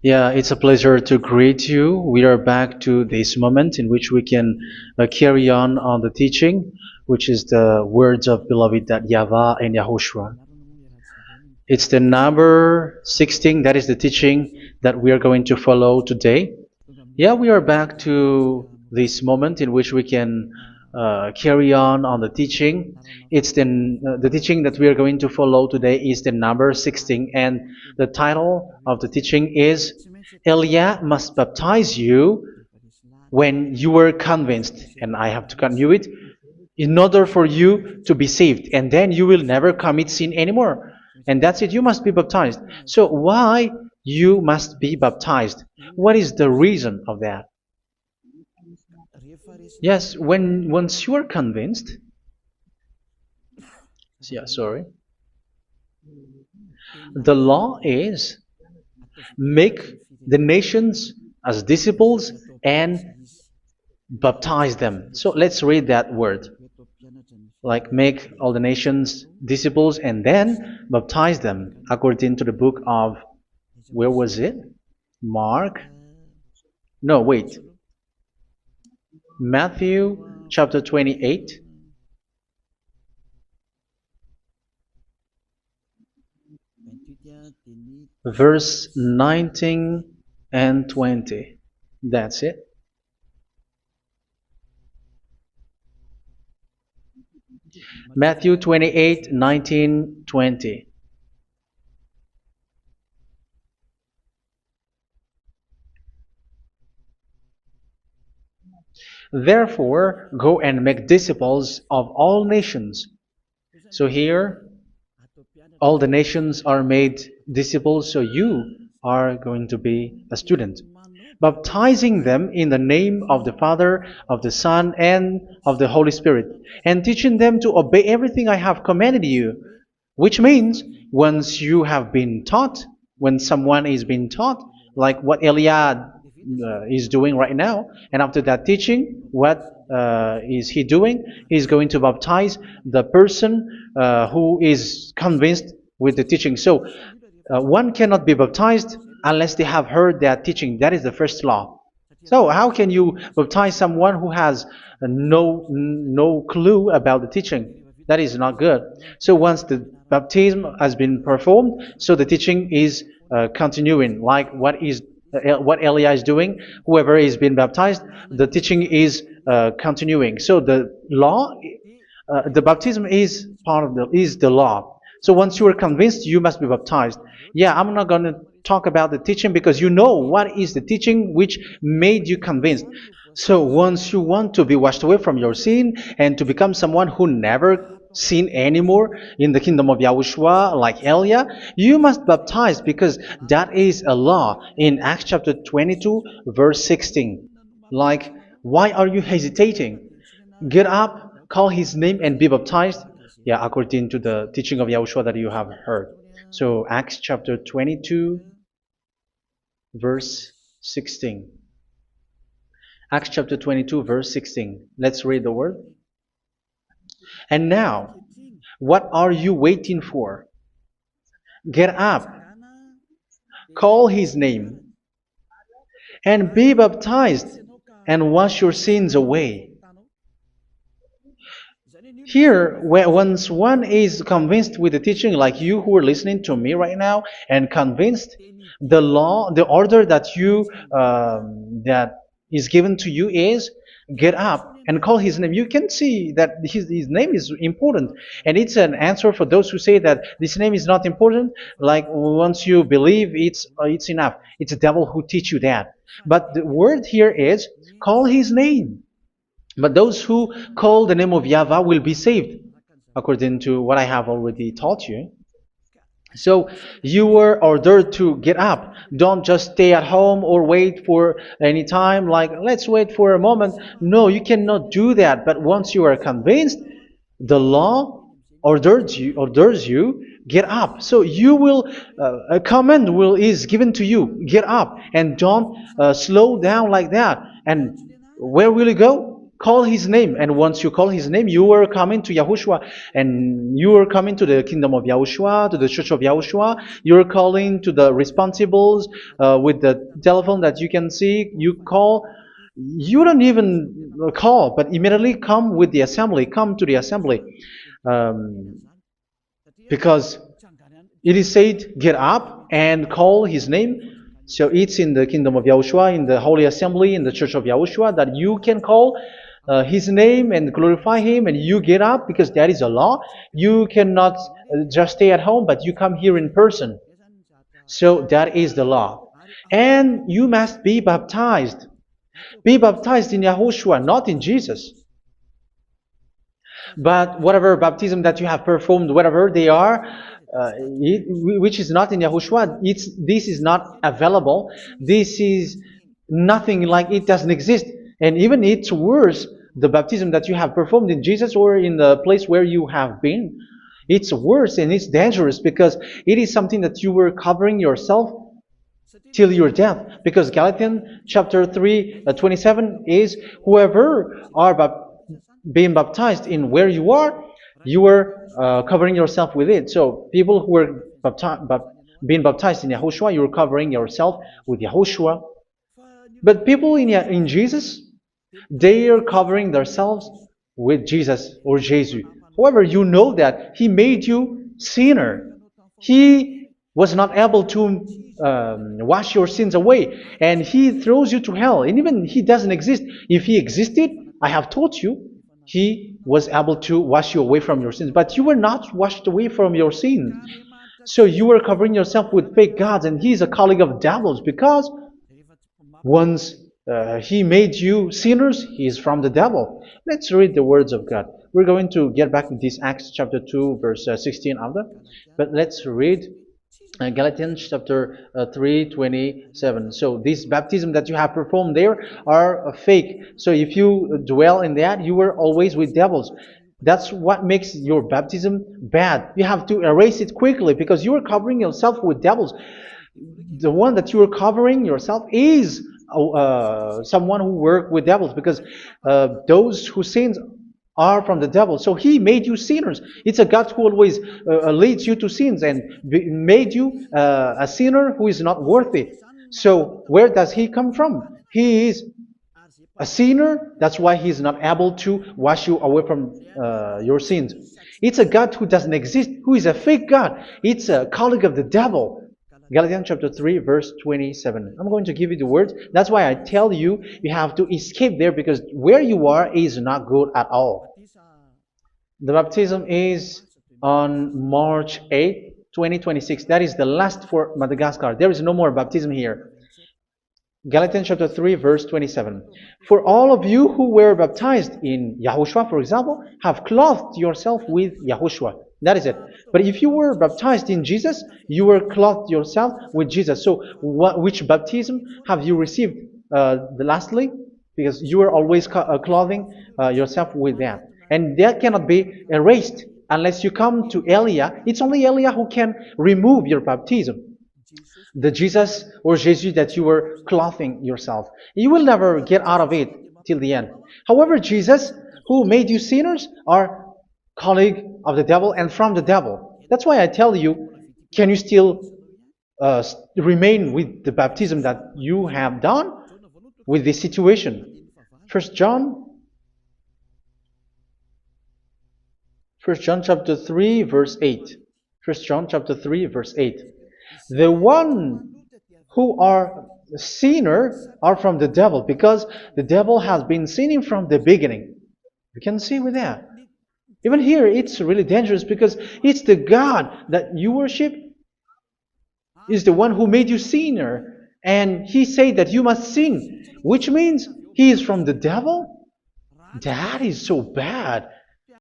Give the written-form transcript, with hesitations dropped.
Yeah, it's a pleasure to greet you. We are back to this moment in which we can carry on the teaching, which is the words of beloved that YAHVAH and YAHOSHUA. It's the number 16, that is the teaching that we are going to follow today. Yeah, we are back to this moment in which we can carry on the teaching. It's the teaching that we are going to follow today is the number 16, and the title of the teaching is Elia must baptize you when you were convinced, and I have to continue it, in order for you to be saved, and then you will never commit sin anymore. And that's it, you must be baptized. So why you must be baptized? What is the reason of that? Yes, when once you are convinced, yeah, sorry, the law is make the nations as disciples and baptize them. So let's read that word. Like make all the nations disciples and then baptize them according to the book of, where was it? Mark? No, wait. Matthew chapter 28. Verse 19 and 20. That's it. Matthew 28, 19, 20. Therefore, go and make disciples of all nations. So here, all the nations are made disciples, so you are going to be a student. Baptizing them in the name of the Father, of the Son, and of the Holy Spirit, and teaching them to obey everything I have commanded you. Which means, once you have been taught, when someone is being taught, like what Eliad is doing right now, and after that teaching, what is he doing? He's going to baptize the person who is convinced with the teaching. So one cannot be baptized unless they have heard that teaching. That is the first law. So how can you baptize someone who has no clue about the teaching? That is not good. So once the baptism has been performed, so the teaching is continuing. Like what Elia is doing, whoever is being baptized, the teaching is continuing. So the law, the baptism is part of the law. So once you are convinced, you must be baptized. Yeah, I'm not going to talk about the teaching because you know what is the teaching which made you convinced. So once you want to be washed away from your sin and to become someone who never sin anymore in the kingdom of Yahushua, like Elia, you must baptize because that is a law in Acts chapter 22, verse 16. Like, why are you hesitating? Get up, call his name, and be baptized. Yeah, according to the teaching of Yahushua that you have heard. So Acts chapter 22, verse 16. Acts chapter 22, verse 16. Let's read the word. And now, what are you waiting for? Get up, call his name, and be baptized, and wash your sins away. Here, once one is convinced with the teaching, like you who are listening to me right now, and convinced, the law, the order that that is given to you is get up and call his name. You can see that his name is important, and it's an answer for those who say that this name is not important. Like once you believe, it's enough. It's the devil who teach you that. But the word here is call his name. But those who call the name of YAHVAH will be saved, according to what I have already taught you. So you were ordered to get up. Don't just stay at home or wait for any time, like let's wait for a moment. No, you cannot do that. But once you are convinced, the law orders you get up. So you will a command is given to you. Get up and don't slow down like that. And where will you go? call his name, and once you call his name, you are coming to Yahushua, and you are coming to the kingdom of Yahushua, to the church of Yahushua. You are calling to the responsibles with the telephone that you can see. You call. You don't even call, but immediately come with the assembly. Come to the assembly, um, because it is said, get up and call his name. So it's in the kingdom of Yahushua, in the holy assembly, in the church of Yahushua, that you can call his name and glorify him, and you get up because that is a law. You cannot just stay at home, but you come here in person. So that is the law. And you must be baptized. Be baptized in Yahushua, not in Jesus. But whatever baptism that you have performed, whatever they are, which is not in Yahushua, this is not available. This is nothing, like it doesn't exist. And even it's worse, the baptism that you have performed in Jesus or in the place where you have been. It's worse and it's dangerous because it is something that you were covering yourself till your death. Because Galatians chapter 3, 27 is, whoever are being baptized in where you are covering yourself with it. So people who were being baptized in Yahushua, you're covering yourself with Yahushua. But people in Jesus, they are covering themselves with Jesus or Jesus. However, you know that he made you sinner. He was not able to wash your sins away, and he throws you to hell. And even he doesn't exist. If he existed, I have told you, he was able to wash you away from your sins. But you were not washed away from your sins. So you were covering yourself with fake gods, and he is a colleague of devils, because once he made you sinners, he is from the devil. Let's read the words of God. We're going to get back to this Acts chapter 2, verse 16 after. But let's read Galatians chapter 3, 27. So this baptism that you have performed there are fake. So if you dwell in that, you were always with devils. That's what makes your baptism bad. You have to erase it quickly because you are covering yourself with devils. The one that you are covering yourself is someone who worked with devils, because those who sins are from the devil. So he made you sinners. It's a God who always leads you to sins and made you a sinner who is not worthy. So where does he come from? He is a sinner. That's why he is not able to wash you away from your sins. It's a God who doesn't exist, who is a fake God. It's a colleague of the devil. Galatians chapter 3, verse 27. I'm going to give you the words. That's why I tell you, you have to escape there, because where you are is not good at all. The baptism is on March 8, 2026. That is the last for Madagascar. There is no more baptism here. Galatians chapter 3, verse 27. For all of you who were baptized in Yahushua, for example, have clothed yourself with Yahushua. That is it. But if you were baptized in Jesus, you were clothed yourself with Jesus. So which baptism have you received lastly? Because you were always clothing yourself with that. And that cannot be erased unless you come to Elia. It's only Elia who can remove your baptism. The Jesus or Jesus that you were clothing yourself. You will never get out of it till the end. However, Jesus, who made you sinners, are colleague of the devil and from the devil. That's why I tell you, can you still remain with the baptism that you have done with this situation? First John chapter 3, verse 8. First John chapter 3, verse 8. The one who are sinner are from the devil, because the devil has been sinning from the beginning. You can see with that. Even here, it's really dangerous, because it's the God that you worship is the one who made you sinner. And he said that you must sin, which means he is from the devil. That is so bad.